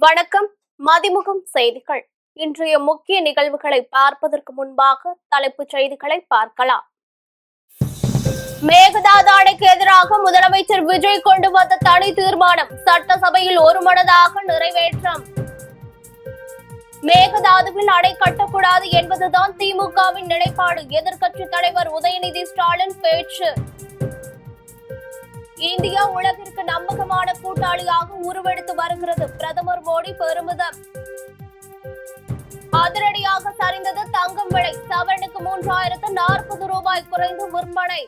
வணக்கம். மதிமுகம் செய்திகள். இன்றைய முக்கிய நிகழ்வுகளை பார்ப்பதற்கு முன்பாக தலைப்புச் செய்திகளை பார்க்கலாம். மேகதாது அணைக்கு எதிராக முதலமைச்சர் விஜய் கொண்டு வந்த தனி தீர்மானம் சட்டசபையில் ஒருமனதாக நிறைவேற்றம். மேகதாதுவில் அணை கட்டக்கூடாது என்பதுதான் திமுகவின் நிலைப்பாடு. எதிர்க்கட்சித் தலைவர் உதயநிதி ஸ்டாலின் பேச்சு. இந்தியா உலகிற்கு நம்பகமான கூட்டாளியாக உருவெடுத்து வருகிறது. பிரதமர் மோடி பெருமிதம். அதிரடியாக சரிந்தது தங்கம் விலை. சவரனுக்கு 3040 ரூபாய் குறைந்து விற்பனை.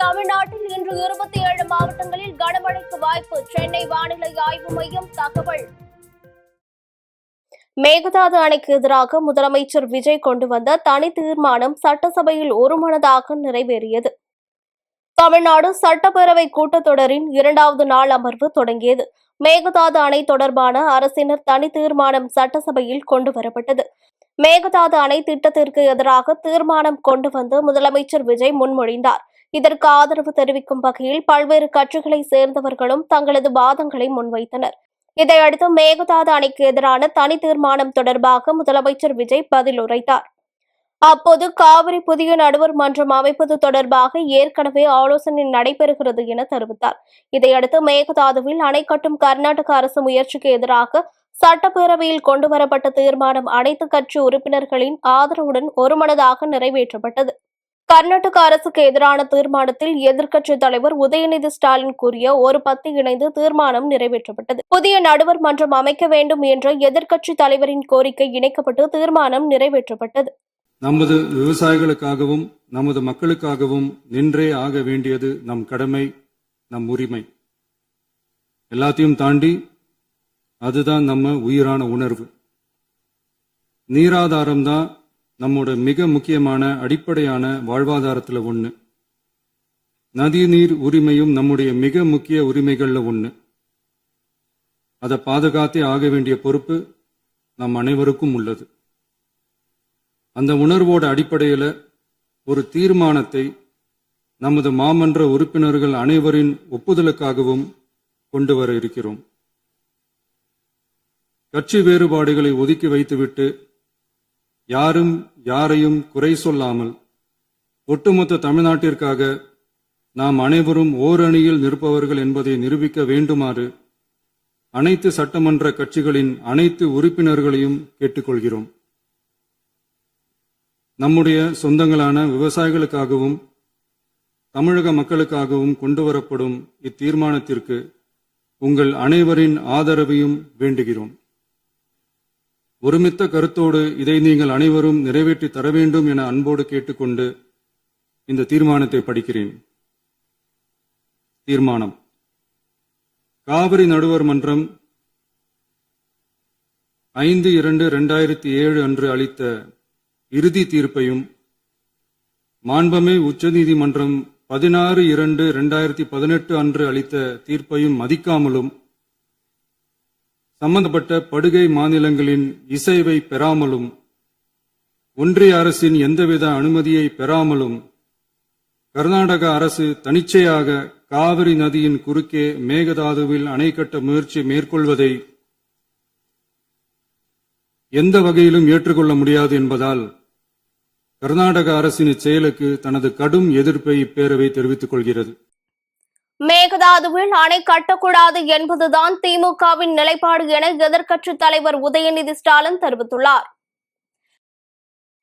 தமிழ்நாட்டில் இன்று 27 மாவட்டங்களில் கனமழைக்கு வாய்ப்பு. சென்னை வானிலை ஆய்வு மையம் தகவல். மேகதாது அணைக்கு எதிராக முதலமைச்சர் விஜய் கொண்டு வந்த தனி தீர்மானம் சட்டசபையில் ஒருமனதாக நிறைவேறியது. தமிழ்நாடு சட்டப்பேரவை கூட்டத்தொடரின் 2வது நாள் அமர்வு தொடங்கியது. மேகதாது அணை தொடர்பான அரசினர் தனி தீர்மானம் சட்டசபையில் கொண்டு வரப்பட்டது. மேகதாது அணை திட்டத்திற்கு எதிராக தீர்மானம் கொண்டு வந்து முதலமைச்சர் விஜய் முன்மொழிந்தார். இதற்கு ஆதரவு தெரிவிக்கும் வகையில் பல்வேறு கட்சிகளைச் சேர்ந்தவர்களும் தங்களது வாதங்களை முன்வைத்தனர். இதையடுத்து மேகதாது அணைக்கு எதிரான தனி தீர்மானம் தொடர்பாக முதலமைச்சர் விஜய் பதில் உரைத்தார். அப்போது காவிரி புதிய நடுவர் மன்றம் அமைப்பது தொடர்பாக ஏற்கனவே ஆலோசனை நடைபெறுகிறது என தெரிவித்தார். இதையடுத்து மேகதாதுவில் அணை கட்டும் கர்நாடக அரசு முயற்சிக்கு எதிராக சட்டப்பேரவையில் கொண்டுவரப்பட்ட தீர்மானம் அனைத்து கட்சி உறுப்பினர்களின் ஆதரவுடன் ஒருமனதாக நிறைவேற்றப்பட்டது. கர்நாடக அரசுக்கு எதிரான தீர்மானத்தில் எதிர்க்கட்சித் தலைவர் உதயநிதி ஸ்டாலின் கூறிய ஒரு பத்தி இணைந்து தீர்மானம் நிறைவேற்றப்பட்டது. புதிய நடுவர் மன்றம் அமைக்க வேண்டும் என்ற எதிர்க்கட்சித் தலைவரின் கோரிக்கை இணைக்கப்பட்டு தீர்மானம் நிறைவேற்றப்பட்டது. நமது விவசாயிகளுக்காகவும் நமது மக்களுக்காகவும் நின்றே ஆக வேண்டியது நம் கடமை, நம் உரிமை. எல்லாத்தையும் தாண்டி அதுதான் நம்ம உயிரான உணர்வு. நீராதாரம் தான் நம்மோட மிக முக்கியமான அடிப்படையான வாழ்வாதாரத்தில் ஒன்று. நதிநீர் உரிமையும் நம்முடைய மிக முக்கிய உரிமைகளில் ஒன்று. அதை பாதுகாத்தே ஆக வேண்டிய பொறுப்பு நம் அனைவருக்கும் உள்ளது. அந்த உணர்வோட அடிப்படையில் ஒரு தீர்மானத்தை நமது மாமன்ற உறுப்பினர்கள் அனைவரின் ஒப்புதலுக்காகவும் கொண்டு வர இருக்கிறோம். கட்சி வேறுபாடுகளை ஒதுக்கி வைத்துவிட்டு யாரும் யாரையும் குறை சொல்லாமல் ஒட்டுமொத்த தமிழ்நாட்டிற்காக நாம் அனைவரும் ஓரணியில் நிற்பவர்கள் என்பதை நிரூபிக்க வேண்டுமாறு அனைத்து சட்டமன்ற கட்சிகளின் அனைத்து உறுப்பினர்களையும் கேட்டுக்கொள்கிறோம். நம்முடைய சொந்தங்களான விவசாயிகளுக்காகவும் தமிழக மக்களுக்காகவும் கொண்டுவரப்படும் இத்தீர்மானத்திற்கு உங்கள் அனைவரின் ஆதரவையும் வேண்டுகிறோம். ஒருமித்த கருத்தோடு இதை நீங்கள் அனைவரும் நிறைவேற்றி தர வேண்டும் என அன்போடு கேட்டுக்கொண்டு இந்த தீர்மானத்தை படிக்கிறேன். தீர்மானம்: காவிரி நடுவர் மன்றம் 5/2/2007 அன்று அளித்த இறுதி தீர்ப்பையும் மாண்புமிகு உச்சநீதிமன்றம் 16/2/2018 அன்று அளித்த தீர்ப்பையும் மதிக்காமலும் சம்பந்தப்பட்ட படுகை மாநிலங்களின் இசைவை பெறாமலும் ஒன்றிய அரசின் எந்தவித அனுமதியை பெறாமலும் கர்நாடக அரசு தனிச்சையாக காவிரி நதியின் குறுக்கே மேகதாதுவில் அணை கட்ட முயற்சி மேற்கொள்வதை எந்த வகையிலும் ஏற்றுக்கொள்ள முடியாது என்பதால் கர்நாடக அரசின் இச்செயலுக்கு தனது கடும் எதிர்ப்பை இப்பேரவை தெரிவித்துக் கொள்கிறது. மேகதாதுவில் அணை கட்டக்கூடாது என்பதுதான் திமுகவின் நிலைப்பாடு என எதிர்க்கட்சித் தலைவர் உதயநிதி ஸ்டாலின் தெரிவித்துள்ளார்.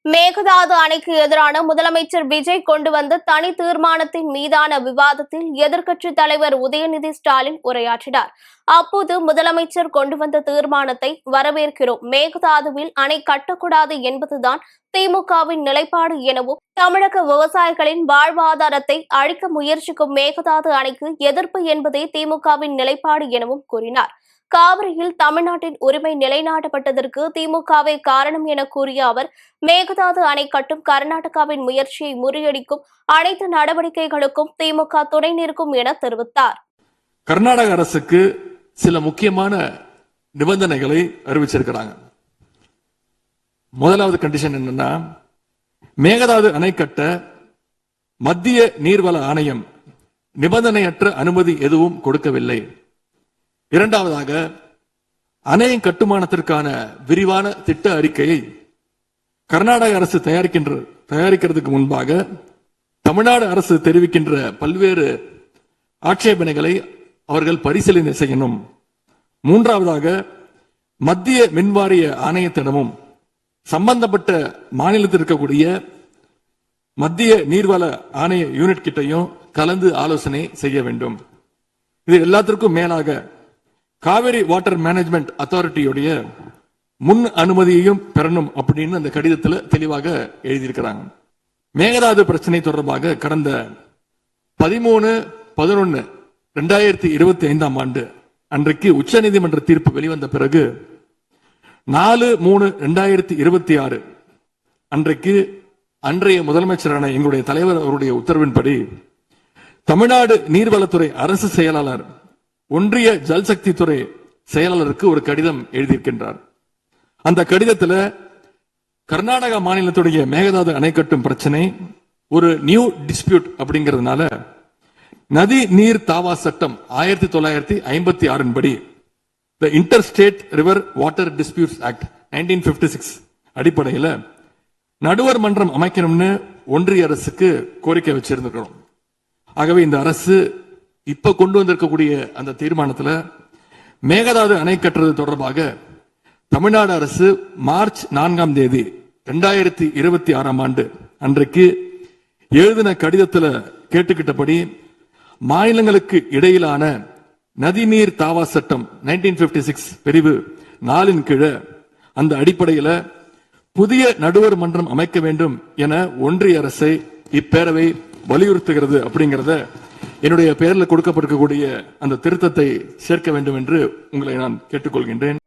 மேகதாது அணைக்கு எதிரான முதலமைச்சர் விஜய் கொண்டு வந்த தனி தீர்மானத்தின் மீதான விவாதத்தில் எதிர்க்கட்சித் தலைவர் உதயநிதி ஸ்டாலின் உரையாற்றினார். அப்போது முதலமைச்சர் கொண்டு வந்த தீர்மானத்தை வரவேற்கிறோம். மேகதாதுவில் அணை கட்டக்கூடாது என்பதுதான் திமுகவின் நிலைப்பாடு எனவும் தமிழக விவசாயிகளின் வாழ்வாதாரத்தை அழிக்க முயற்சிக்கும் மேகதாது அணைக்கு எதிர்ப்பு என்பதே திமுகவின் நிலைப்பாடு எனவும் கூறினார். காவிரியில் தமிழ்நாட்டின் உரிமை நிலைநாட்டப்பட்டதற்கு திமுகவே காரணம் என கூறிய அவர், மேகதாது அணை கட்டும் கர்நாடகாவின் முயற்சியை முறியடிக்கும் அனைத்து நடவடிக்கைகளுக்கும் திமுக துணை நிற்கும் என தெரிவித்தார். கர்நாடக அரசுக்கு சில முக்கியமான நிபந்தனைகளை அறிவிச்சிருக்கிறாங்க. முதலாவது கண்டிஷன் என்னன்னா, மேகதாது அணை கட்ட மத்திய நீர்வள ஆணையம் நிபந்தனையற்ற அனுமதி எதுவும் கொடுக்கவில்லை. இரண்டாவதாக, அணை கட்டுமானத்திற்கான விரிவான திட்ட அறிக்கையை கர்நாடக அரசு தயாரிக்கிறதுக்கு முன்பாக தமிழ்நாடு அரசு தெரிவிக்கின்ற பல்வேறு ஆட்சேபனைகளை அவர்கள் பரிசீலனை செய்யணும். மூன்றாவதாக மத்திய மின்வாரிய ஆணையத்திடமும் சம்பந்தப்பட்ட மாநிலத்தில் இருக்கக்கூடிய மத்திய நீர்வள ஆணைய யூனிட் கிட்டையும் கலந்து ஆலோசனை செய்ய வேண்டும். இது எல்லாத்திற்கும் மேலாக காவிரி வாட்டர் மேனேஜ்மெண்ட் அத்தாரிட்டியுடைய முன் அனுமதியையும் பெறணும் அப்படின்னு அந்த கடிதத்தில் தெளிவாக எழுதியிருக்கிறாங்க. மேகதாது பிரச்சனை தொடர்பாக கடந்த 13/11/2025 அன்றைக்கு உச்சநீதிமன்ற தீர்ப்பு வெளிவந்த பிறகு 4/3/2026 அன்றைக்கு அன்றைய முதலமைச்சரான எங்களுடைய தலைவர் அவருடைய உத்தரவின்படி தமிழ்நாடு நீர்வளத்துறை அரசு செயலாளர் ஒன்றிய ஜல்சக்தி துறை செயலாளருக்கு ஒரு கடிதம் எழுதியிருக்கின்றார். அந்த கடிதத்தில் கர்நாடக மாநிலத்துடைய மேகதாது அணை கட்டும் பிரச்சனை ஒரு நியூ டிஸ்பியூட் அப்படிங்கிறதுனால நதி நீர் தாவா சட்டம் 1956 படி the interstate river water disputes act 1956 அடிப்படையில் நடுவர் மன்றம் அமைக்கணும்னு ஒன்றிய அரசுக்கு கோரிக்கை வச்சிருந்திருக்கிறோம். ஆகவே இந்த அரசு இப்ப கொண்டு வந்திருக்கக்கூடிய அந்த தீர்மானத்தில் மேகதாது அணை கட்டுறது தொடர்பாக தமிழ்நாடு அரசு மார்ச் 4 2026 அன்றைக்கு எழுதின கடிதத்தில் கேட்டுக்கிட்டபடி மாநிலங்களுக்கு இடையிலான நதிநீர் தாவா சட்டம் 1956 பிரிவு 4 கீழே அந்த அடிப்படையில் புதிய நடுவர் மன்றம் அமைக்க வேண்டும் என ஒன்றிய அரசை இப்பேரவை வலியுறுத்துகிறது. அப்படிங்கிறத என்னுடைய பெயரில் கொடுக்கப்பட்டிருக்கக்கூடிய அந்த திருத்தத்தை சேர்க்க வேண்டும் என்று உங்களை நான் கேட்டுக்கொள்கின்றேன்.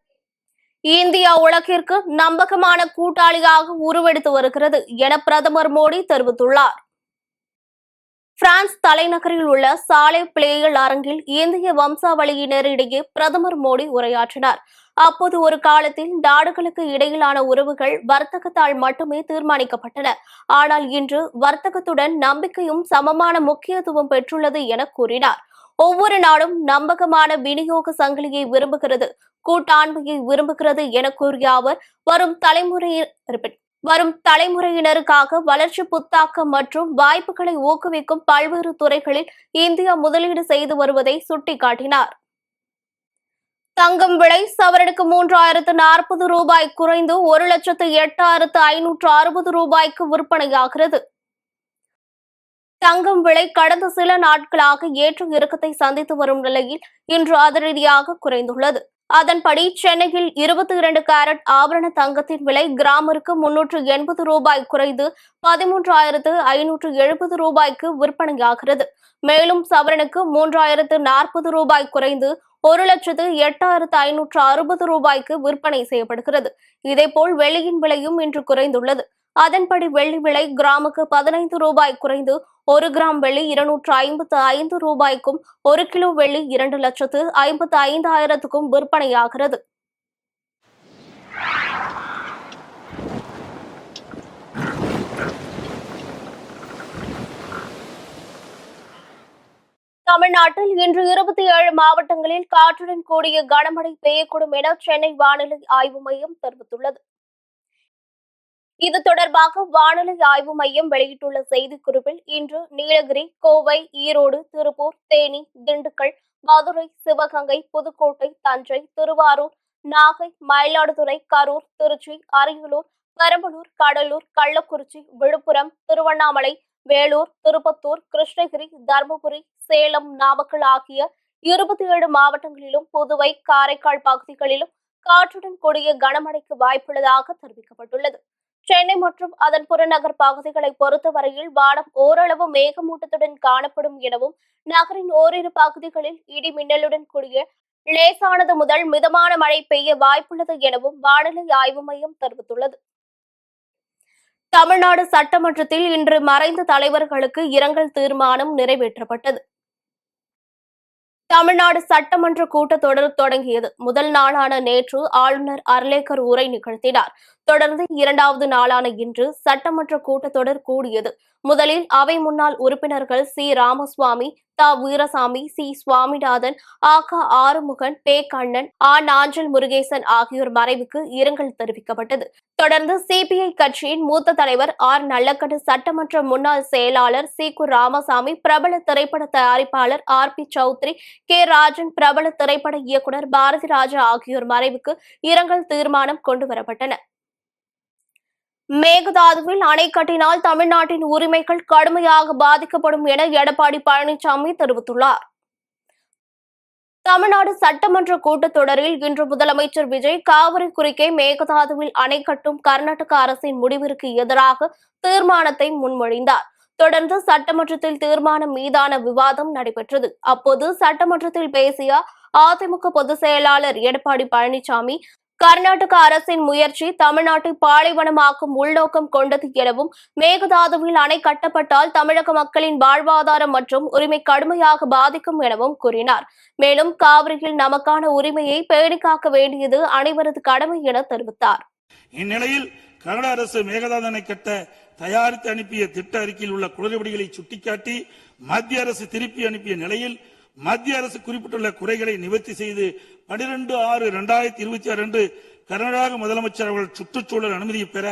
இந்தியா உலகிற்கு நம்பகமான கூட்டாளியாக உருவெடுத்து வருகிறது என பிரதமர் மோடி தெரிவித்துள்ளார். பிரான்ஸ் தலைநகரில் உள்ள சாலே பிளேயல் அரங்கில் இந்திய வம்சாவளியினரிடையே பிரதமர் மோடி உரையாற்றினார். அப்போது ஒரு காலத்தில் நாடுகளுக்கு இடையிலான உறவுகள் வர்த்தகத்தால் மட்டுமே தீர்மானிக்கப்பட்டன. ஆனால் இன்று வர்த்தகத்துடன் நம்பிக்கையும் சமமான முக்கியத்துவம் பெற்றுள்ளது என கூறினார். ஒவ்வொரு நாடும் நம்பகமான விநியோக சங்கிலியை விரும்புகிறது, கூட்டாண்மையை விரும்புகிறது என கூறிய அவர் வரும் தலைமுறையினருக்காக வளர்ச்சி, புத்தாக்கம் மற்றும் வாய்ப்புகளை ஊக்குவிக்கும் பல்வேறு துறைகளில் இந்தியா முதலீடு செய்து வருவதை சுட்டிக்காட்டினார். தங்கம் விலை சவரனுக்கு 3040 ரூபாய் குறைந்து 1,08,560 ரூபாய்க்கு விற்பனையாகிறது. தங்கம் விலை கடந்த சில நாட்களாக ஏற்ற இறக்கத்தை சந்தித்து வரும் நிலையில் இன்று அதிரடியாக குறைந்துள்ளது. அதன்படி சென்னையில் 22 கேரட் ஆபரண தங்கத்தின் விலை கிராமிற்கு 380 ரூபாய் குறைந்து 13,570 ரூபாய்க்கு விற்பனையாகிறது. மேலும் சவரனுக்கு 3,040 ரூபாய் குறைந்து 1,08,560 ரூபாய்க்கு விற்பனை செய்யப்படுகிறது. இதேபோல் வெள்ளியின் விலையும் இன்று குறைந்துள்ளது. அதன்படி வெள்ளி விலை கிராமுக்கு 15 ரூபாய் குறைந்து 1 கிராம் வெள்ளி 255 ரூபாய்க்கும் 1 கிலோ வெள்ளி 2,55,000க்கும் விற்பனையாகிறது. தமிழ்நாட்டில் இன்று 27 மாவட்டங்களில் காற்றுடன் கூடிய கனமழை பெய்யக்கூடும் என சென்னை வானிலை ஆய்வு மையம் தெரிவித்துள்ளது. இது தொடர்பாக வானிலை ஆய்வு மையம் வெளியிட்டுள்ள செய்திக்குறிப்பில் இன்று நீலகிரி, கோவை, ஈரோடு, திருப்பூர், தேனி, திண்டுக்கல், மதுரை, சிவகங்கை, புதுக்கோட்டை, தஞ்சை, திருவாரூர், நாகை, மயிலாடுதுறை, கரூர், திருச்சி, அரியலூர், பெரம்பலூர், கடலூர், கள்ளக்குறிச்சி, விழுப்புரம், திருவண்ணாமலை, வேலூர், திருப்பத்தூர், கிருஷ்ணகிரி, தருமபுரி, சேலம், நாமக்கல் ஆகிய 27 மாவட்டங்களிலும் புதுவை, காரைக்கால் பகுதிகளிலும் காற்றுடன் கூடிய கனமழைக்கு வாய்ப்புள்ளதாக தெரிவிக்கப்பட்டுள்ளது. சென்னை மற்றும் அதன் புறநகர் பகுதிகளை பொறுத்தவரையில் வானம் ஓரளவு மேகமூட்டத்துடன் காணப்படும் எனவும் நகரின் ஓரிரு பகுதிகளில் இடி மின்னலுடன் கூடிய லேசானது முதல் மிதமான மழை பெய்ய வாய்ப்புள்ளது எனவும் வானிலை ஆய்வு மையம் தெரிவித்துள்ளது. தமிழ்நாடு சட்டமன்றத்தில் இன்று மறைந்த தலைவர்களுக்கு இரங்கல் தீர்மானம் நிறைவேற்றப்பட்டது. தமிழ்நாடு சட்டமன்ற கூட்டத்தொடர் தொடங்கியது. முதல் நாளான நேற்று ஆளுநர் அர்லேக்கர் உரை நிகழ்த்தினார். தொடர்ந்து இரண்டாவது நாளான இன்று சட்டமன்ற கூட்டத்தொடர் கூடியது. முதலில் அவை முன்னாள் உறுப்பினர்கள் சி. ராமசுவாமி, தா. வீரசாமி, சி. சுவாமிநாதன், ஆ. க. ஆறுமுகன், பே. கண்ணன், ஆ. நாஞ்சில் முருகேசன் ஆகியோர் மறைவுக்கு இரங்கல் தெரிவிக்கப்பட்டது. தொடர்ந்து சிபிஐ கட்சியின் மூத்த தலைவர் ஆர். நல்லக்கண்ணு, சட்டமன்ற முன்னாள் செயலாளர் சி. கு. ராமசாமி, பிரபல திரைப்பட தயாரிப்பாளர் R. P. Choudary, K. Rajan, பிரபல திரைப்பட இயக்குநர் பாரதி ராஜா ஆகியோர் மறைவுக்கு இரங்கல் தீர்மானம் கொண்டுவரப்பட்டன. மேகதாதுவில் அணை கட்டினால் தமிழ்நாட்டின் உரிமைகள் கடுமையாக பாதிக்கப்படும் என எடப்பாடி பழனிசாமி தெரிவித்துள்ளார். தமிழ்நாடு சட்டமன்ற கூட்டத்தொடரில் இன்று முதலமைச்சர் விஜய் காவிரி குறுக்கே மேகதாதுவில் அணை கட்டும் கர்நாடக அரசின் முடிவிற்கு எதிராக தீர்மானத்தை முன்மொழிந்தார். தொடர்ந்து சட்டமன்றத்தில் தீர்மானம் மீதான விவாதம் நடைபெற்றது. அப்போது சட்டமன்றத்தில் பேசிய அதிமுக பொதுச் செயலாளர் எடப்பாடி பழனிசாமி, கர்நாடக அரசின் முயற்சி தமிழ்நாட்டை பாலைவனமாக்கும் உள்நோக்கம் கொண்டது எனவும், மேகதாதுவில் அணை கட்டப்பட்டால் தமிழக மக்களின் வாழ்வாதாரம் மற்றும் உரிமை கடுமையாக பாதிக்கும் எனவும் கூறினார். மேலும் காவிரியில் நமக்கான உரிமையை பேணிக்காக்க வேண்டியது அனைவரது கடமை என தெரிவித்தார். இந்நிலையில் கனடா அரசு மேகதாது அணை கட்ட தயாரித்து அனுப்பிய திட்ட அறிக்கையில் உள்ள குளறுபடிகளை சுட்டிக்காட்டி மத்திய அரசு திருப்பி அனுப்பிய நிலையில் மத்திய அரசு குறிப்பிட்டுள்ள குறைகளை நிவர்த்தி செய்து 12/6/2026 அன்று கர்நாடக முதலமைச்சர் அவர்கள் சுற்றுச்சூழல் அனுமதியை பெற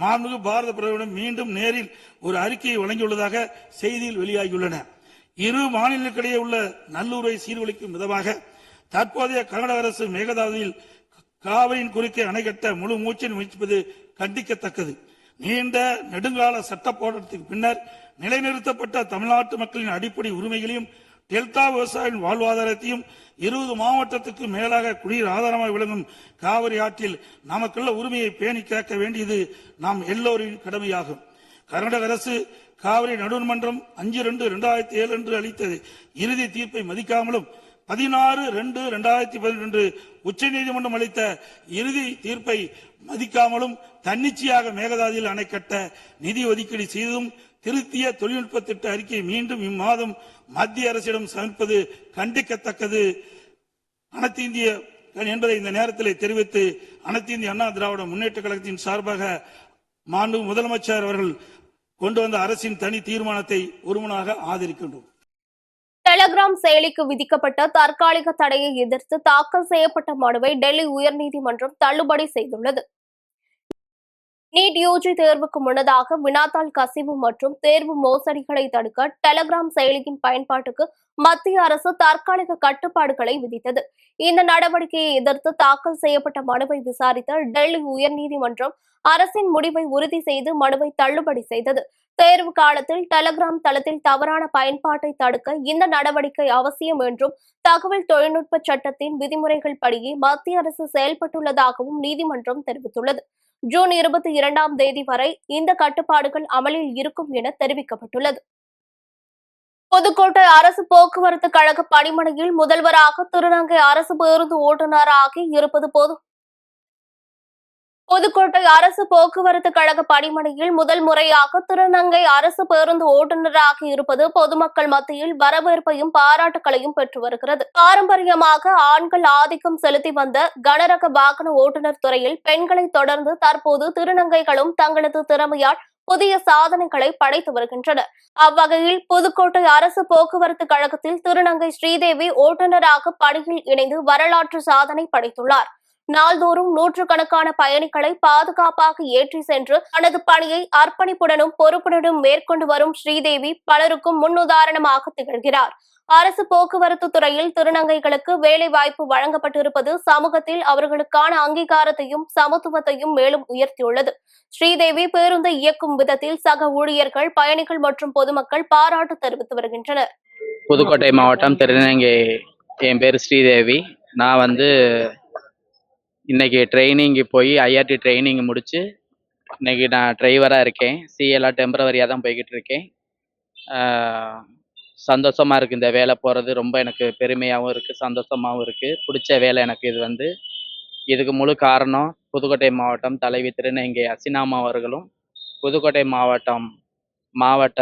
மாண்புமிகு பாரத பிரதமரிடம் மீண்டும் நேரில் ஒரு அறிக்கையை வழங்கியுள்ளதாக செய்தியில் வெளியாகியுள்ளன. இரு மாநிலங்களுக்கிடையே உள்ள நல்லுறவை சீர்குலைக்கும் விதமாக தற்போதைய கர்நாடக அரசு மேகதாதுவில் காவிரியின் குறுக்கே அணை கட்ட முழு மூச்சில் முயற்சிப்பது கண்டிக்கத்தக்கது. நீண்ட நெடுங்கால சட்ட போராட்டத்திற்கு பின்னர் நிலைநிறுத்தப்பட்ட தமிழ்நாட்டு மக்களின் அடிப்படை உரிமைகளையும் டெல்டா விவசாயிகளின் வாழ்வாதாரத்தையும் 20 மாவட்டத்துக்கு மேலாக குடிநீர் ஆதாரமாக விளங்கும் காவிரி ஆற்றில் நமக்குள்ள உரிமையை பேணி காக்க வேண்டியது நாம் எல்லோரின் கடமையாகும். கர்நாடக அரசு காவிரி நடுவர்மன்றம் 5/2/2007 அன்று அளித்த இறுதி தீர்ப்பை மதிக்காமலும் 16/2/2012 உச்சநீதிமன்றம் அளித்த இறுதி தீர்ப்பை மதிக்காமலும் தன்னிச்சையாக மேகதாதுவில் அணை கட்ட நிதி ஒதுக்கீடு செய்ததும் திருத்திய தொழில்நுட்ப திட்ட அறிக்கை மீண்டும் இம்மாதம் மத்திய அரசிடம் சமர்ப்பது கண்டிக்கத்தக்கது அனைத்து இந்திய என்பதை இந்த நேரத்தில் தெரிவித்து அனைத்து இந்திய அண்ணா திராவிட முன்னேற்ற கழகத்தின் சார்பாக மாண்பு முதலமைச்சர் அவர்கள் கொண்டு வந்த அரசின் தனி தீர்மானத்தை ஒருமனாக ஆதரிக்கின்றோம். டெலகிராம் செயலிக்கு விதிக்கப்பட்ட தற்காலிக தடையை எதிர்த்து தாக்கல் செய்யப்பட்ட மனுவை டெல்லி உயர்நீதிமன்றம் தள்ளுபடி செய்துள்ளது. நீட் யூஜி தேர்வுக்கு முன்னதாக வினாத்தாள் கசிவு மற்றும் தேர்வு மோசடிகளை தடுக்க டெலகிராம் செயலியின் பயன்பாட்டுக்கு மத்திய அரசு தற்காலிக கட்டுப்பாடுகளை விதித்தது. இந்த நடவடிக்கையை எதிர்த்து தாக்கல் செய்யப்பட்ட மனுவை விசாரித்த டெல்லி உயர்நீதிமன்றம் அரசின் முடிவை உறுதி செய்து மனுவை தள்ளுபடி செய்தது. தேர்வு காலத்தில் டெலகிராம் தளத்தில் தவறான பயன்பாட்டை தடுக்க இந்த நடவடிக்கை அவசியம் என்றும், தகவல் தொழில்நுட்ப சட்டத்தின் விதிமுறைகள் படியே மத்திய அரசு செயல்பட்டுள்ளதாகவும் நீதிமன்றம் தெரிவித்துள்ளது. ஜூன் 22ஆம் தேதி வரை இந்த கட்டுப்பாடுகள் அமலில் இருக்கும் என தெரிவிக்கப்பட்டுள்ளது. புதுக்கோட்டை அரசு போக்குவரத்து கழக பணிமனையில் முதல்வராக திருநங்கை அரசு பேருந்து ஓட்டுநராகி இருப்பது புதுக்கோட்டை அரசு போக்குவரத்து கழக பணிமனையில் முதல் முறையாக திருநங்கை அரசு பேருந்து ஓட்டுநராகி இருப்பது பொதுமக்கள் மத்தியில் வரவேற்பையும் பாராட்டுகளையும் பெற்று வருகிறது. பாரம்பரியமாக ஆண்கள் ஆதிக்கம் செலுத்தி வந்த கனரக வாகன ஓட்டுநர் துறையில் பெண்களை தொடர்ந்து தற்போது திருநங்கைகளும் தங்களது திறமையால் புதிய சாதனைகளை படைத்து வருகின்றனர். அவ்வகையில் புதுக்கோட்டை அரசு போக்குவரத்து கழகத்தில் திருநங்கை ஸ்ரீதேவி ஓட்டுநராக பணியில் இணைந்து வரலாற்று சாதனை படைத்துள்ளார். நாள்தோறும் நூற்றுக்கணக்கான பயணிகளை பாதுகாப்பாக ஏற்றி சென்று தனது பணியை அர்ப்பணிப்புடனும் பொறுப்புடனும் மேற்கொண்டு வரும் ஸ்ரீதேவி பலருக்கும் முன்னுதாரணமாக திகழ்கிறார். அரசு போக்குவரத்து துறையில் திருநங்கைகளுக்கு வேலை வாய்ப்பு வழங்கப்பட்டிருப்பது சமூகத்தில் அவர்களுக்கான அங்கீகாரத்தையும் சமத்துவத்தையும் மேலும் உயர்த்தியுள்ளது. ஸ்ரீதேவி பேருந்தை இயக்கும் விதத்தில் சக ஊழியர்கள், பயணிகள் மற்றும் பொதுமக்கள் பாராட்டு தெரிவித்து வருகின்றனர். புதுக்கோட்டை மாவட்டம் திருநங்கை. என் பேர் ஸ்ரீதேவி. நான் இன்னைக்கு ட்ரைனிங்கு போய் ஐஆர்டி ட்ரைனிங் முடிச்சு இன்னைக்கு நான் டிரைவராக இருக்கேன். சிஎல்லாம் டெம்பரவரியாக தான் போய்கிட்டு இருக்கேன். சந்தோஷமாக இருக்குது. இந்த வேலை போகிறது ரொம்ப எனக்கு பெருமையாகவும் இருக்குது, சந்தோஷமாகவும் இருக்குது. பிடிச்ச வேலை எனக்கு இது. இதுக்கு முழு காரணம் புதுக்கோட்டை மாவட்டம் தலைவி திருநங்கை அசினாமா அவர்களும், புதுக்கோட்டை மாவட்ட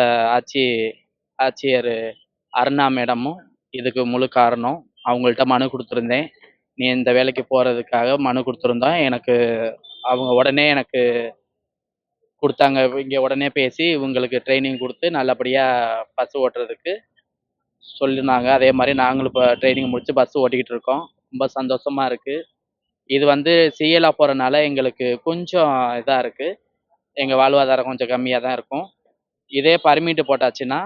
ஆட்சியர் அருணா மேடமும் இதுக்கு முழு காரணம். அவங்கள்ட்ட மனு கொடுத்துருந்தேன். நீ இந்த வேலைக்கு போகிறதுக்காக மனு கொடுத்துருந்தோம். எனக்கு அவங்க உடனே எனக்கு கொடுத்தாங்க. இங்கே உடனே பேசி இவங்களுக்கு ட்ரைனிங் கொடுத்து நல்லபடியாக பஸ் ஓட்டுறதுக்கு சொல்லியிருந்தாங்க. அதே மாதிரி நாங்களும் இப்போ ட்ரைனிங் முடிச்சு பஸ் ஓட்டிக்கிட்டு இருக்கோம். ரொம்ப சந்தோஷமா இருக்குது. இது வந்து சிஎலா போகிறனால எங்களுக்கு கொஞ்சம் இதாக இருக்குது. எங்கள் வாழ்வாதாரம் கொஞ்சம் கம்மியாக தான் இருக்கும். இதே பர்மிட்டு போட்டாச்சுன்னா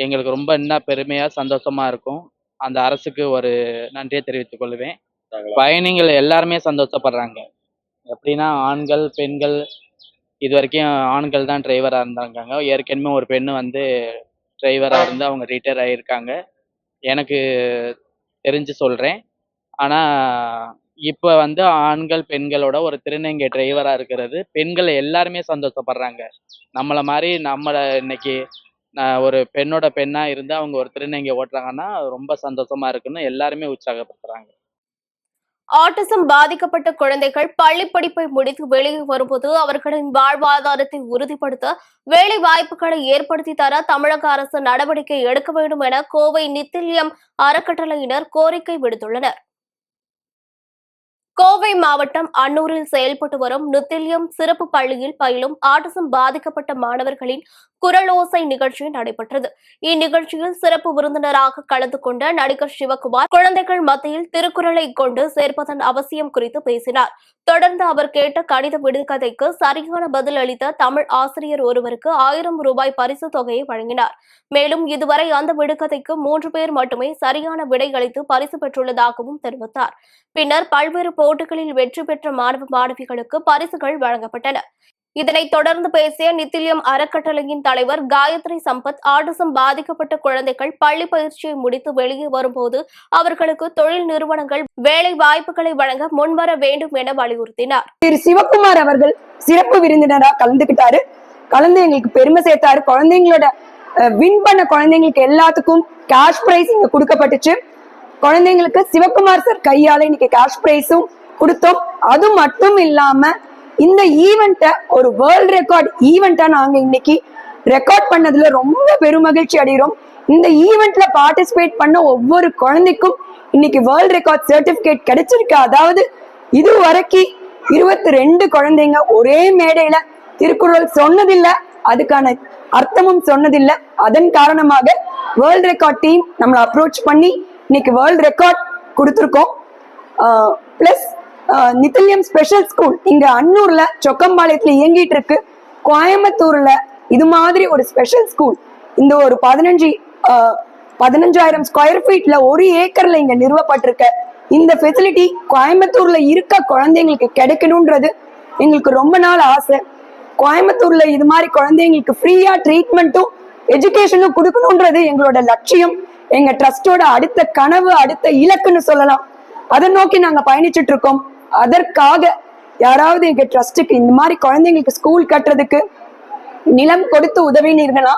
எங்களுக்கு ரொம்ப இன்னும் பெருமையாக சந்தோஷமாக இருக்கும். அந்த அரசுக்கு ஒரு நன்றியை தெரிவித்துக் கொள்வேன். பயணிகள் எல்லாருமே சந்தோஷப்படுறாங்க. எப்படின்னா ஆண்கள், பெண்கள், இது வரைக்கும் ஆண்கள் தான் டிரைவராக இருந்தாங்க. ஏற்கனவே ஒரு பெண்ணு வந்து டிரைவராக இருந்து அவங்க ரிட்டையர் ஆகியிருக்காங்க. எனக்கு தெரிஞ்சு சொல்கிறேன். ஆனால் இப்போ வந்து ஆண்கள், பெண்களோட ஒரு திருநங்கை டிரைவராக இருக்கிறது பெண்கள் எல்லாருமே சந்தோஷப்படுறாங்க. நம்மளை மாதிரி இன்னைக்கு ஒரு பெண்ணோட பெண்ணாக இருந்து அவங்க ஒரு திருநங்கை ஓட்டுறாங்கன்னா ரொம்ப சந்தோஷமா இருக்குன்னு எல்லாருமே உற்சாகப்படுத்துறாங்க. ஆட்டிசம் பாதிக்கப்பட்ட குழந்தைகள் பள்ளி படிப்பை முடித்து வெளியே வரும்போது அவர்களின் வாழ்வாதாரத்தை உறுதிப்படுத்த வேலை வாய்ப்புகளை ஏற்படுத்தி தர தமிழக அரசு நடவடிக்கை எடுக்க வேண்டும் என கோவை நித்தில்யம் அறக்கட்டளையினர் கோரிக்கை விடுத்துள்ளனர். கோவை மாவட்டம் அன்னூரில் செயல்பட்டு வரும் நித்தில்யம் சிறப்பு பள்ளியில் பயிலும் ஆட்டிசம் பாதிக்கப்பட்ட மாணவர்களின் குரலோசை நிகழ்ச்சி நடைபெற்றது. இந்நிகழ்ச்சியில் சிறப்பு விருந்தினராக கலந்து கொண்ட நடிகர் சிவகுமார் குழந்தைகள் மத்தியில் திருக்குறளை கொண்டு சேர்ப்பதன் அவசியம் குறித்து பேசினார். தொடர்ந்து அவர் கேட்ட கடித விடுகதைக்கு சரியான பதில் அளித்த தமிழ் ஆசிரியர் ஒருவருக்கு 1000 ரூபாய் பரிசு தொகையை வழங்கினார். மேலும் இதுவரை அந்த விடுகதைக்கு 3 பேர் மட்டுமே சரியான விடை அளித்து பரிசு பெற்றுள்ளதாகவும் தெரிவித்தார். பின்னர் பல்வேறு போட்டிகளில் வெற்றி பெற்ற மாணவ மாணவிகளுக்கு பரிசுகள் வழங்கப்பட்டன. இதனைத் தொடர்ந்து பேசிய நித்தில்யம் அறக்கட்டளையின் தலைவர் காயத்ரி சம்பத், ஆட்டிசம் பாதிக்கப்பட்ட குழந்தைகள் பள்ளி பயிற்சியை முடித்து வெளியே வரும்போது அவர்களுக்கு தொழில் நிறுவனங்கள் வேலை வாய்ப்புகளை வழங்க முன்வர வேண்டும் என வலியுறுத்தினார். திரு சிவகுமார் அவர்கள் சிறப்பு விருந்தினரா கலந்துகிட்டாரு. கலந்து எங்களுக்கு பெருமை சேர்த்தாரு. குழந்தைங்களோட வின் பண்ண குழந்தைங்களுக்கு எல்லாத்துக்கும் கேஷ் பிரைஸ் இங்க கொடுக்கப்பட்டுச்சு. குழந்தைங்களுக்கு சிவகுமார் சார் கையால இன்னைக்கு கேஷ் பிரைஸும் கொடுத்தோம். அது மட்டும் இல்லாம இந்த ஈவெண்ட்டை ஒரு வேர்ல்ட் ரெக்கார்ட் ஈவெண்ட்டா நாங்க இன்னைக்கு ரெக்கார்ட் பண்ணதுல ரொம்ப பெருமகிழ்ச்சி அடைகிறோம். இந்த ஈவெண்ட்ல பார்ட்டிசிபேட் பண்ண ஒவ்வொரு குழந்தைக்கும் இன்னைக்கு வேர்ல்ட் ரெக்கார்ட் சர்டிபிகேட் கிடைச்சிருக்கு. அதாவது இது வரைக்கும் 22 குழந்தைங்க ஒரே மேடையில திருக்குறள் சொன்னதில்லை, அதுக்கான அர்த்தமும் சொன்னதில்லை. அதன் காரணமாக வேர்ல்ட் ரெக்கார்ட் டீம் நம்மளை அப்ரோச் பண்ணி இன்னைக்கு வேர்ல்ட் ரெக்கார்ட் கொடுத்துருக்கோம். பிளஸ் நித்தில்யம் ஸ்பெஷல் ஸ்கூல் இங்க அன்னூர்ல சொக்கம்பாளையத்துல இயங்கிட்டு இருக்கு. கோயம்புத்தூர்ல இது மாதிரி ஒரு ஸ்பெஷல் ஸ்கூல் இந்த ஒரு 15,000 ஸ்கொயர் ஃபீட்ல 1 ஏக்கர்ல இங்க நிறுவப்பட்டிருக்க இந்த ஃபெசிலிட்டி கோயம்புத்தூர்ல இருக்க குழந்தைங்களுக்கு கிடைக்கணும்ன்றது எங்களுக்கு ரொம்ப நாள் ஆசை. கோயம்புத்தூர்ல இது மாதிரி குழந்தைங்களுக்கு ஃப்ரீயா ட்ரீட்மெண்ட்டும் எஜுகேஷனும் கொடுக்கணும்ன்றது எங்களோட லட்சியம். எங்க ட்ரஸ்டோட அடுத்த கனவு, அடுத்த இலக்குன்னு சொல்லலாம். அதை நோக்கி நாங்க பயணிச்சுட்டு இருக்கோம். அதற்காக யாராவது எங்க ட்ரஸ்டுக்கு இந்த மாதிரி குழந்தைங்களுக்கு ஸ்கூல் கட்டுறதுக்கு நிலம் கொடுத்து உதவினீங்கன்னா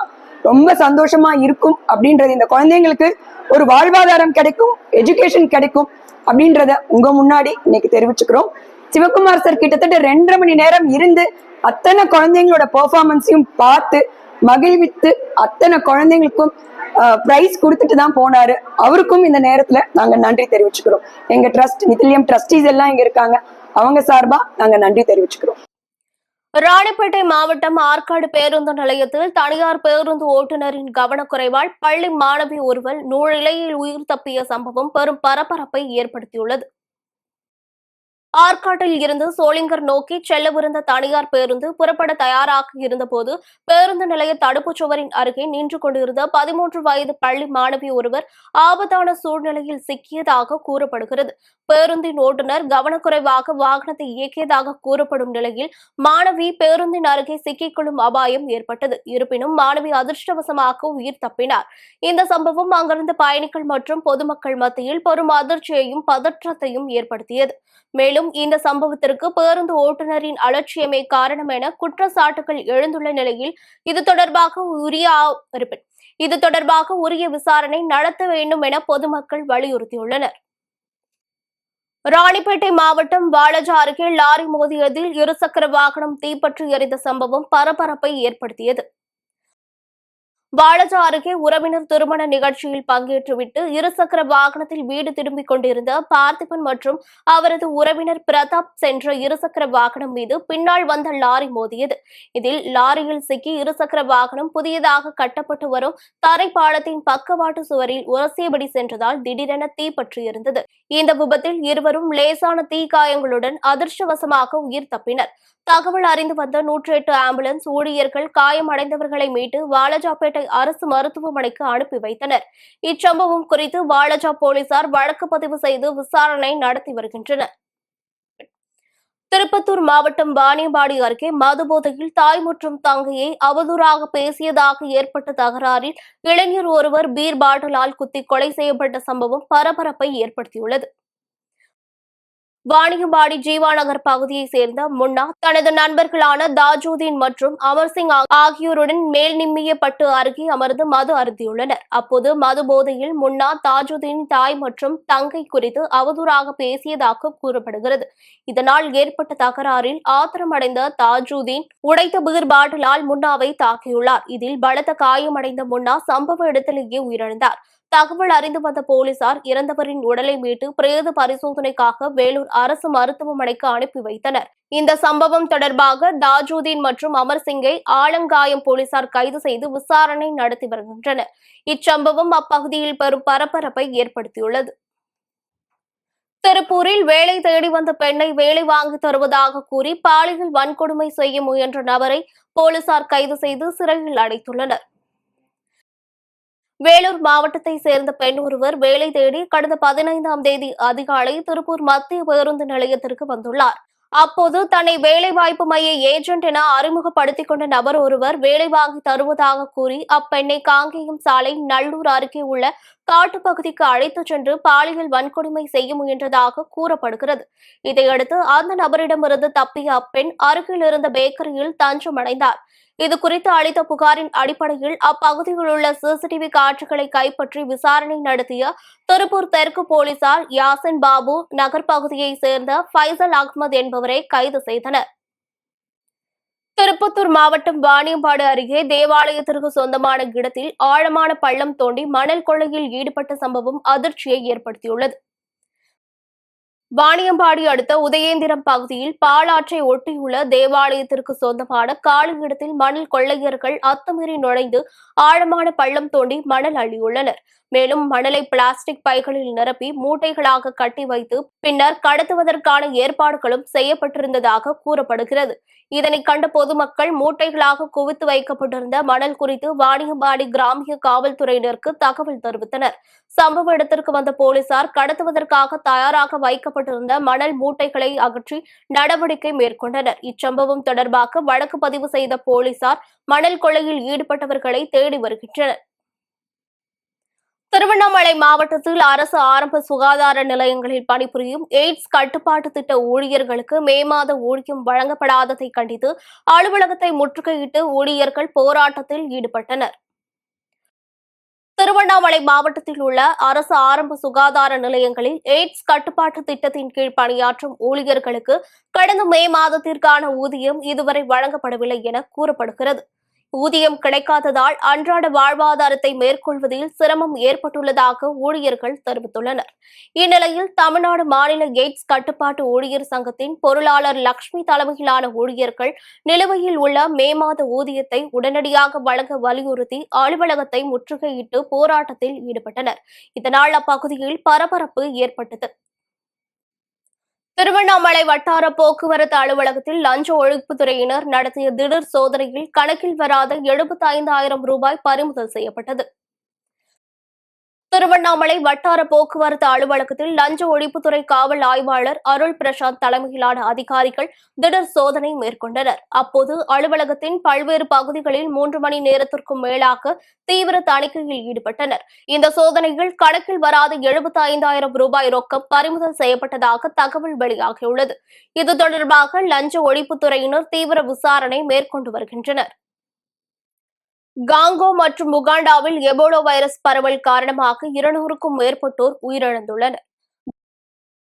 ரொம்ப சந்தோஷமா இருக்கும். அப்படின்றது இந்த குழந்தைங்களுக்கு ஒரு வாழ்வாதாரம் கிடைக்கும், எஜுகேஷன் கிடைக்கும் அப்படின்றத உங்க முன்னாடி இன்னைக்கு தெரிவிச்சுக்கிறோம். சிவகுமார் சார் கிட்டத்தட்ட 2.5 மணி நேரம் இருந்து அத்தனை குழந்தைங்களோட பெர்ஃபார்மன்ஸையும் பார்த்து மகிழ்வித்து அத்தனை குழந்தைங்களுக்கும் பிரைஸ் கொடுத்துட்டு தான் போனாரு. அவருக்கும் இந்த நேரத்துல நாங்க நன்றி தெரிவிச்சுக்கிறோம். எங்க ட்ரஸ்ட் நித்தில்யம் ட்ரஸ்டீஸ் எல்லாம் இங்க இருக்காங்க, அவங்க சார்பா நாங்க நன்றி தெரிவிச்சுக்கிறோம். ராணிப்பேட்டை மாவட்டம் ஆற்காடு பேருந்து நிலையத்தில் தனியார் பேருந்து ஓட்டுநரின் கவனக்குறைவால் பள்ளி மாணவி ஒருவர் நூழிலையில் உயிர் தப்பிய சம்பவம் பெரும் பரபரப்பை ஏற்படுத்தியுள்ளது. ஆற்காட்டில் இருந்து சோளிங்கர் நோக்கி செல்லவிருந்த தனியார் பேருந்து புறப்பட தயாராக இருந்தபோது பேருந்து நிலைய தடுப்புச் சுவரின் அருகே நின்று கொண்டிருந்த 13 வயது பள்ளி மாணவி ஒருவர் ஆபத்தான சூழ்நிலையில் சிக்கியதாக கூறப்படுகிறது. பேருந்தின் ஓட்டுநர் கவனக்குறைவாக வாகனத்தை இயக்கியதாக கூறப்படும் நிலையில் மாணவி பேருந்தின் அருகே சிக்கிக்கொள்ளும் அபாயம் ஏற்பட்டது. இருப்பினும் மாணவி அதிர்ஷ்டவசமாக உயிர் தப்பினார். இந்த சம்பவம் அங்கிருந்த பயணிகள் மற்றும் பொதுமக்கள் மத்தியில் பெரும் அதிர்ச்சியையும் பதற்றத்தையும் ஏற்படுத்தியது. மேலும் இந்த சம்பவத்திற்கு பேருந்து ஓட்டுநரின் அலட்சியமே காரணம் என குற்றச்சாட்டுகள் எழுந்துள்ள நிலையில் இது தொடர்பாக உரிய விசாரணை நடத்த வேண்டும் என பொதுமக்கள் வலியுறுத்தியுள்ளனர். ராணிப்பேட்டை மாவட்டம் வாலஜா அருகே லாரி மோதியதில் இருசக்கர வாகனம் தீப்பற்றி எரிந்த சம்பவம் பரபரப்பை ஏற்படுத்தியது. வாலாஜா அருகே உறவினர் திருமண நிகழ்ச்சியில் பங்கேற்றுவிட்டு இருசக்கர வாகனத்தில் வீடு திரும்பிக் கொண்டிருந்த பார்த்திபன் மற்றும் அவரது உறவினர் பிரதாப் சென்ற இருசக்கர வாகனம் மீது பின்னால் வந்த லாரி மோதியது. இதில் லாரியில் சிக்கி இருசக்கர வாகனம் புதியதாக கட்டப்பட்டு வரும் தரைப்பாலத்தின் பக்கவாட்டு சுவரில் உரசியபடி சென்றதால் திடீரென தீப்பற்றியிருந்தது. இந்த விபத்தில் இருவரும் லேசான தீக்காயங்களுடன் அதிர்ஷ்டவசமாக உயிர் தப்பினர். தகவல் அறிந்து வந்த 108 ஆம்புலன்ஸ் ஊழியர்கள் காயமடைந்தவர்களை மீட்டு வாலாஜாபேட்டை அரசு மருத்துவமனைக்கு அனுப்பி வைத்தனர். இச்சம்பவம் குறித்து வாலாஜா போலீசார் வழக்கு பதிவு செய்து விசாரணை நடத்தி வருகின்றனர். திருப்பத்தூர் மாவட்டம் வாணியம்பாடி அருகே மதுபோதையில் தாய் மற்றும் தங்கையை அவதூறாக பேசியதாக ஏற்பட்ட தகராறில் இளைஞர் ஒருவர் பீர் பாட்டிலால் குத்தி கொலை செய்யப்பட்ட சம்பவம் பரபரப்பை ஏற்படுத்தியுள்ளது. வாணியம்பாடி ஜீவா நகர் பகுதியைச் சேர்ந்த முன்னா தனது நண்பர்களான தாஜூதீன் மற்றும் அமர்சிங் ஆகியோருடன் மேல்நிம்மியப்பட்டு அருகே அமர்ந்து மது அருந்தியுள்ளனர். அப்போது மது போதையில் முன்னா தாஜூதீன் தாய் மற்றும் தங்கை குறித்து அவதூறாக பேசியதாக கூறப்படுகிறது. இதனால் ஏற்பட்ட தகராறில் ஆத்திரமடைந்த தாஜூதீன் உடைத்த பீர் பாட்டிலால் முன்னாவை தாக்கியுள்ளார். இதில் பலத்த காயமடைந்த முன்னா சம்பவ இடத்திலேயே உயிரிழந்தார். தகவல் அறிந்து வந்த போலீசார் இறந்தவரின் உடலை மீட்டு பிரேத பரிசோதனைக்காக வேலூர் அரசு மருத்துவமனைக்கு அனுப்பி வைத்தனர். இந்த சம்பவம் தொடர்பாக தாஜூதீன் மற்றும் அமர்சிங்கை ஆலங்காயம் போலீசார் கைது செய்து விசாரணை நடத்தி வருகின்றனர். இச்சம்பவம் அப்பகுதியில் பெரும் பரபரப்பை ஏற்படுத்தியுள்ளது. திருப்பூரில் வேலை தேடி வந்த பெண்ணை வேலை வாங்கி தருவதாக கூறி பாலியல் வன்கொடுமை செய்ய முயன்ற நபரை போலீசார் கைது செய்து சிறையில் அடைத்துள்ளனர். வேலூர் மாவட்டத்தை சேர்ந்த பெண் ஒருவர் வேலை தேடி கடந்த 15ஆம் தேதி அதிகாலை திருப்பூர் மத்திய பேருந்து நிலையத்திற்கு வந்துள்ளார். அப்போது தன்னை வேலைவாய்ப்பு மைய ஏஜென்ட் என அறிமுகப்படுத்திக் கொண்ட நபர் ஒருவர் வேலை வாங்கி தருவதாக கூறி அப்பெண்ணை காங்கேயம் சாலை நல்லூர் அருகே உள்ள காட்டுப்பகுதிக்கு அழைத்துச் சென்று பாலியல் வன்கொடுமை செய்ய முயன்றதாக கூறப்படுகிறது. இதையடுத்து அந்த நபரிடமிருந்து தப்பிய அப்பெண் அருகில் இருந்த பேக்கரியில் தஞ்சமடைந்தார். இதுகுறித்து அளித்த புகாரின் அடிப்படையில் அப்பகுதியில் உள்ள சிசிடிவி காட்சிகளை கைப்பற்றி விசாரணை நடத்திய திருப்பூர் தெற்கு போலீசார் யாசின் பாபு நகர் பகுதியைச் சேர்ந்த ஃபைசல் அகமது என்பவரை கைது செய்தனர். திருப்பத்தூர் மாவட்டம் வாணியம்பாடி அருகே தேவாலயத்திற்கு சொந்தமான இடத்தில் ஆழமான பள்ளம் தோண்டி மணல் கொள்ளையில் ஈடுபட்ட சம்பவம் அதிர்ச்சியை ஏற்படுத்தியுள்ளது. வாணியம்பாடி அடுத்த உதயேந்திரம் பகுதியில் பாலாற்றை ஒட்டியுள்ள தேவாலயத்திற்கு சொந்தமான காலி இடத்தில் மணல் கொள்ளையர்கள் அத்துமீறி நுழைந்து ஆழமான பள்ளம் தோண்டி மணல் அள்ளியுள்ளனர். மேலும் மணலை பிளாஸ்டிக் பைகளில் நிரப்பி மூட்டைகளாக கட்டி வைத்து பின்னர் கடத்துவதற்கான ஏற்பாடுகளும் செய்யப்பட்டிருந்ததாக கூறப்படுகிறது. இதனை கண்ட பொதுமக்கள் மூட்டைகளாக குவித்து வைக்கப்பட்டிருந்த மணல் குறித்து வாணியம்பாடி கிராமிய காவல்துறையினருக்கு தகவல் தெரிவித்தனர். சம்பவ இடத்திற்கு வந்த போலீசார் கடத்துவதற்காக தயாராக வைக்கப்பட்டிருந்த மணல் மூட்டைகளை அகற்றி நடவடிக்கை மேற்கொண்டனர். இச்சம்பவம் தொடர்பாக வழக்கு பதிவு செய்த போலீசார் மணல் கொள்ளையில் ஈடுபட்டவர்களை தேடி வருகின்றனர். திருவண்ணாமலை மாவட்டத்தில் அரசு ஆரம்ப சுகாதார நிலையங்களில் பணிபுரியும் எய்ட்ஸ் கட்டுப்பாட்டு திட்ட ஊழியர்களுக்கு மே மாத ஊதியம் வழங்கப்படாததை கண்டித்து அலுவலகத்தை முற்றுகையிட்டு ஊழியர்கள் போராட்டத்தில் ஈடுபட்டனர். திருவண்ணாமலை மாவட்டத்தில் உள்ள அரசு ஆரம்ப சுகாதார நிலையங்களில் எய்ட்ஸ் கட்டுப்பாட்டு திட்டத்தின் கீழ் பணியாற்றும் ஊழியர்களுக்கு கடந்த மே மாதத்திற்கான ஊதியம் இதுவரை வழங்கப்படவில்லை என கூறப்படுகிறது. ஊதியம் கிடைக்காததால் அன்றாட வாழ்வாதாரத்தை மேற்கொள்வதில் சிரமம் ஏற்பட்டுள்ளதாக ஊழியர்கள் தெரிவித்துள்ளனர். இந்நிலையில் தமிழ்நாடு மாநில எய்ட்ஸ் கட்டுப்பாட்டு ஊழியர் சங்கத்தின் பொருளாளர் லட்சுமி தலைமையிலான ஊழியர்கள் நிலுவையில் உள்ள மே மாத ஊதியத்தை உடனடியாக வழங்க வலியுறுத்தி அலுவலகத்தை முற்றுகையிட்டு போராட்டத்தில் ஈடுபட்டனர். இதனால் அப்பகுதியில் பரபரப்பு ஏற்பட்டது. திருவண்ணாமலை வட்டார போக்குவரத்து அலுவலகத்தில் லஞ்ச ஒழிப்புத்துறையினர் நடத்திய திடீர் சோதனையில் கணக்கில் வராத 75,000 ரூபாய் பறிமுதல் செய்யப்பட்டது. திருவண்ணாமலை வட்டார போக்குவரத்து அலுவலகத்தில் லஞ்ச ஒழிப்புத்துறை காவல் ஆய்வாளர் அருள் பிரசாந்த் தலைமையிலான அதிகாரிகள் திடீர் சோதனை மேற்கொண்டனர். அப்போது அலுவலகத்தின் பல்வேறு பகுதிகளில் 3 மணி நேரத்திற்கும் மேலாக தீவிர தணிக்கையில் ஈடுபட்டனர். இந்த சோதனையில் கணக்கில் வராத 75,000 ரூபாய் ரொக்கம் பறிமுதல் செய்யப்பட்டதாக தகவல் வெளியாகியுள்ளது. இது தொடர்பாக லஞ்ச ஒழிப்புத்துறையினர் தீவிர விசாரணை மேற்கொண்டு வருகின்றனர். காங்கோ மற்றும் உகாண்டாவில் எபோலா வைரஸ் பரவல் காரணமாக 200க்கும் மேற்பட்டோர் உயிரிழந்துள்ளனர்.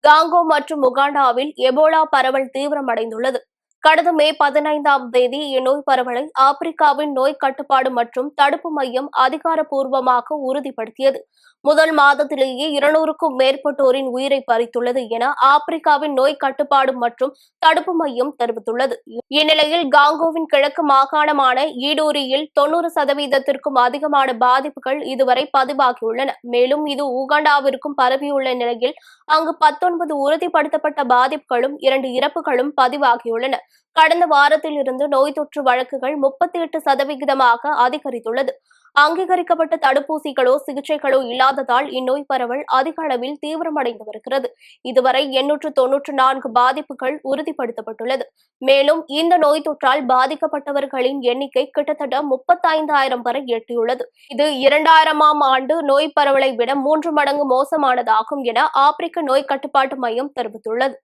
காங்கோ மற்றும் உகாண்டாவில் எபோலா பரவல் தீவிரமடைந்துள்ளது. கடந்த மே 15ஆம் தேதி இந்நோய் பரவலை ஆப்பிரிக்காவின் நோய் கட்டுப்பாடு மற்றும் தடுப்பு மையம் அதிகாரப்பூர்வமாக உறுதிப்படுத்தியது. முதல் மாதத்திலேயே 200க்கும் மேற்பட்டோரின் உயிரை பறித்துள்ளது என ஆப்பிரிக்காவின் நோய் கட்டுப்பாடு மற்றும் தடுப்பு மையம் தெரிவித்துள்ளது. இந்நிலையில் காங்கோவின் கிழக்கு மாகாணமான ஈடூரியில் 90%த்திற்கும் அதிகமான பாதிப்புகள் இதுவரை பதிவாகியுள்ளன. மேலும் இது உகாண்டாவிற்கும் பரவியுள்ள நிலையில் அங்கு 19 உறுதிப்படுத்தப்பட்ட பாதிப்புகளும் 2 இறப்புகளும் பதிவாகியுள்ளன. கடந்த வாரத்தில் இருந்து நோய் தொற்று வழக்குகள் 38% அதிகரித்துள்ளது. அங்கீகரிக்கப்பட்ட தடுப்பூசிகளோ சிகிச்சைகளோ இல்லாததால் இந்நோய் பரவல் அதிக அளவில் தீவிரமடைந்து வருகிறது. இதுவரை 894 பாதிப்புகள் உறுதிப்படுத்தப்பட்டுள்ளது. மேலும் இந்த நோய் தொற்றால் பாதிக்கப்பட்டவர்களின் எண்ணிக்கை கிட்டத்தட்ட 35,000 வரை எட்டியுள்ளது. இது 2000ஆம் ஆண்டு நோய் பரவலை விட 3 மடங்கு மோசமானதாகும் என ஆப்பிரிக்க நோய் கட்டுப்பாட்டு மையம் தெரிவித்துள்ளது.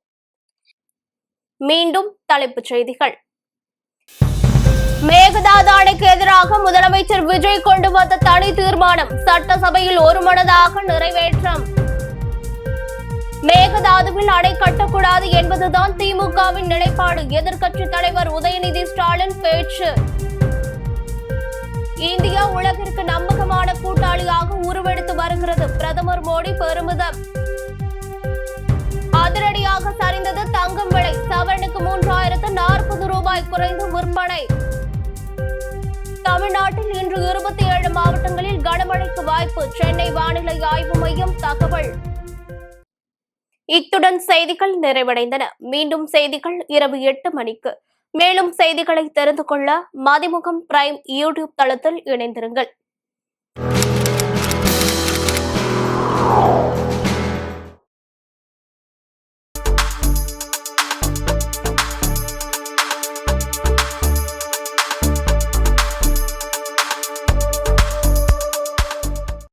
மீண்டும் தலைப்புச் செய்திகள். மேகதாது அணைக்கு எதிராக முதலமைச்சர் விஜய் கொண்டு வந்த தனி தீர்மானம் சட்டசபையில் ஒருமனதாக நிறைவேற்றம். மேகதாதுவில் அணை கட்டக்கூடாது என்பதுதான் திமுகவின் நிலைப்பாடு. எதிர்க்கட்சித் தலைவர் உதயநிதி ஸ்டாலின் பேச்சு. இந்தியா உலகிற்கு நம்பகமான கூட்டாளியாக உருவெடுத்து வருகிறது. பிரதமர் மோடி பெருமிதம். அதிரடியாக சரிந்தது தங்கம் விலை. சவரனுக்கு 3040 ரூபாய் குறைந்து விற்பனை. தமிழ்நாட்டில் இன்று 27 மாவட்டங்களில் கனமழைக்கு வாய்ப்பு. சென்னை வானிலை ஆய்வு மையம் தகவல். இத்துடன் செய்திகள் நிறைவடைந்தன. மீண்டும் செய்திகள் இரவு 8 மணிக்கு. மேலும் செய்திகளை தெரிந்து கொள்ள மதிமுகம் பிரைம் யூடியூப் தளத்தில் இணைந்திருங்கள்.